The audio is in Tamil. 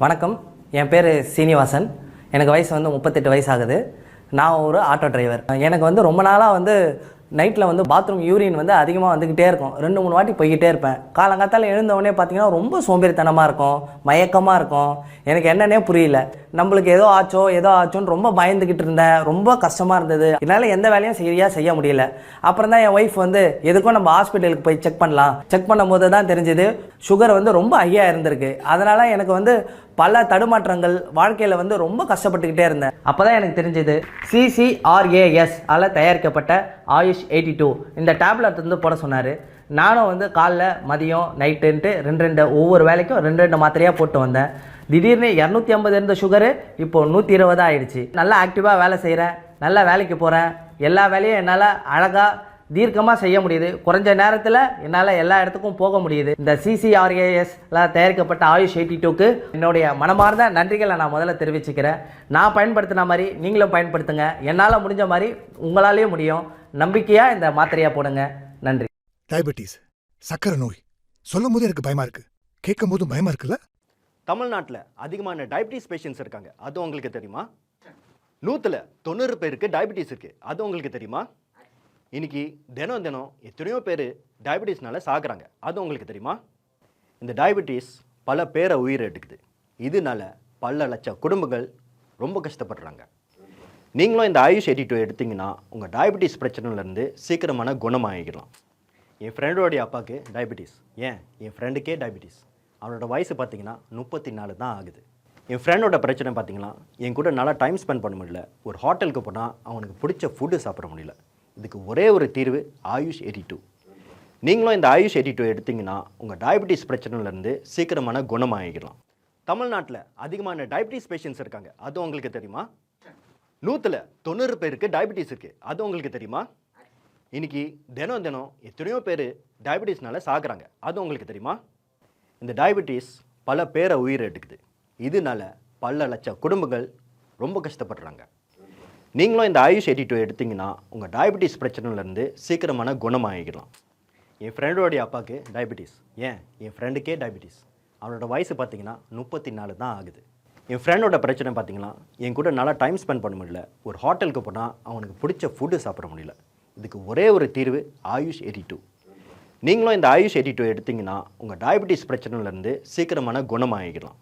வணக்கம். என் பேர் சீனிவாசன். எனக்கு வயசு 38 வயசு ஆகுது. நான் ஒரு ஆட்டோ டிரைவர். எனக்கு ரொம்ப நாளாக நைட்டில் பாத்ரூம் யூரின் அதிகமாக வந்துக்கிட்டே இருக்கும். 2-3 வாட்டி போய்கிட்டே இருப்பேன். காலங்காத்தால் எழுந்தவொடனே பார்த்தீங்கன்னா ரொம்ப சோம்பேறித்தனமாக இருக்கும், மயக்கமாக இருக்கும். எனக்கு என்னன்னே புரியல. நம்மளுக்கு ஏதோ ஆச்சோன்னு ரொம்ப பயந்துக்கிட்டு இருந்தேன். ரொம்ப கஷ்டமாக இருந்தது. என்னால் எந்த வேலையும் சரியாக செய்ய முடியல. அப்புறம் தான் என் ஒய்ஃப் எதுக்கும் நம்ம ஹாஸ்பிட்டலுக்கு போய் செக் பண்ணலாம். செக் பண்ணும்போது தான் தெரிஞ்சுது சுகர் ரொம்ப ஹையாக இருந்திருக்கு. அதனால் எனக்கு பல தடுமாற்றங்கள் வாழ்க்கையில் ரொம்ப கஷ்டப்பட்டுக்கிட்டே இருந்தேன். அப்போ தான் எனக்கு தெரிஞ்சது CCRAS ஆல் தயாரிக்கப்பட்ட ஆயுஷ் 82 இந்த டேப்லெட் போட சொன்னார். நானும் காலைல மதியம் நைட்டுன்ட்டு 2 ஒவ்வொரு வேலைக்கும் 2 மாத்திரையாக போட்டு வந்தேன். திடீர்னு 250 இருந்த சுகரு இப்போது 120 ஆகிடுச்சு. நல்லா ஆக்டிவாக வேலை செய்கிறேன், நல்லா வேலைக்கு போகிறேன். எல்லா வேலையும் என்னால் அழகாக தீர்க்கமாக செய்ய முடியுது. குறைஞ்ச நேரத்தில் என்னால் எல்லா இடத்துக்கும் போக முடியுது. இந்த CCRASல தயாரிக்கப்பட்ட ஆயுஷ் 82க்கு என்னுடைய மனமார்ந்த நன்றிகளை நான் முதல்ல தெரிவிச்சுக்கிறேன். நான் பயன்படுத்தின மாதிரி நீங்களும் பயன்படுத்துங்க. என்னால் முடிஞ்ச மாதிரி உங்களாலேயும் முடியும். நம்பிக்கையாக இந்த மாத்திரையாக போடுங்க. நன்றி. டயபெட்டிஸ், சக்கரை நோய் சொல்லும் போது எனக்கு பயமா இருக்கு, கேட்கும் போதும் பயமா இருக்குல்ல. தமிழ்நாட்டில் அதிகமான டயபிட்டிஸ் பேஷண்ட்ஸ் இருக்காங்க. அது உங்களுக்கு தெரியுமா? 100ல் 90 பேருக்கு டயபிட்டிஸ் இருக்குது. அது உங்களுக்கு தெரியுமா? இன்னைக்கு தினம் எத்தனையோ பேர் டயபிட்டிஸ்னால சாகுறாங்க. அது உங்களுக்கு தெரியுமா? இந்த டயபிட்டிஸ் பல பேரை உயிரை எடுக்குது. இதனால பல லட்சம் குடும்பங்கள் ரொம்ப கஷ்டப்படுறாங்க. நீங்களும் இந்த ஆயுஷ் 82 எடுத்தீங்கன்னா உங்கள் டயபிட்டிஸ் பிரச்சனையிலேருந்து சீக்கிரமான குணமாகிக்கலாம். என் ஃப்ரெண்டோடைய அப்பாவுக்கு டயபிட்டிஸ். என் ஃப்ரெண்டுக்கே டயபிட்டிஸ். அவனோட வயசு பார்த்தீங்கன்னா 34 தான் ஆகுது. என் ஃப்ரெண்டோட பிரச்சனை பார்த்தீங்கன்னா என் கூட நல்லா டைம் ஸ்பெண்ட் பண்ண முடியல. ஒரு ஹோட்டலுக்கு போனால் அவனுக்கு பிடிச்ச ஃபுட்டு சாப்பிட முடியல. இதுக்கு ஒரே ஒரு தீர்வு ஆயுஷ் 82. நீங்களும் இந்த ஆயுஷ் 82 எடுத்தீங்கன்னா உங்கள் டயபிட்டிஸ் பிரச்சனையிலேருந்து சீக்கிரமான குணமாகிக்கலாம். தமிழ்நாட்டில் அதிகமான டயபிட்டிஸ் பேஷண்ட்ஸ் இருக்காங்க. அது உங்களுக்கு தெரியுமா? 100ல் 90 பேருக்கு டயபிட்டிஸ் இருக்குது. அது உங்களுக்கு தெரியுமா? இன்னைக்கு தினம் எத்தனையோ பேர் டயபிட்டிஸ்னால சாகுறாங்க. அது உங்களுக்கு தெரியுமா? இந்த டயபிட்டிஸ் பல பேரை உயிரை எடுக்குது. இதனால பல லட்சம் குடும்பங்கள் ரொம்ப கஷ்டப்படுறாங்க. நீங்களும் இந்த ஆயுஷ் 82 எடுத்தீங்கன்னா உங்கள் டயபிட்டிஸ் பிரச்சனையிலேருந்து சீக்கிரமான குணமாகிக்கலாம். என் ஃப்ரெண்டோடைய அப்பாவுக்கு டயபிட்டிஸ். என் ஃப்ரெண்டுக்கே டயபிட்டிஸ். அவனோட வயசு பார்த்தீங்கன்னா 34 தான் ஆகுது. என் ஃப்ரெண்டோட பிரச்சனை பார்த்தீங்கன்னா என் கூட நல்லா டைம் ஸ்பெண்ட் பண்ண முடியல. ஒரு ஹோட்டலுக்கு போனால் அவனுக்கு பிடிச்ச ஃபுட்டு சாப்பிட முடியல. இதுக்கு ஒரே ஒரு தீர்வு ஆயுஷ் 82. நீங்களும் இந்த ஆயுஷ் 82 எடுத்தீங்கன்னா உங்கள் டயபிட்டிஸ் பிரச்சனையிலேருந்து சீக்கிரமான குணமாகிக்கலாம்.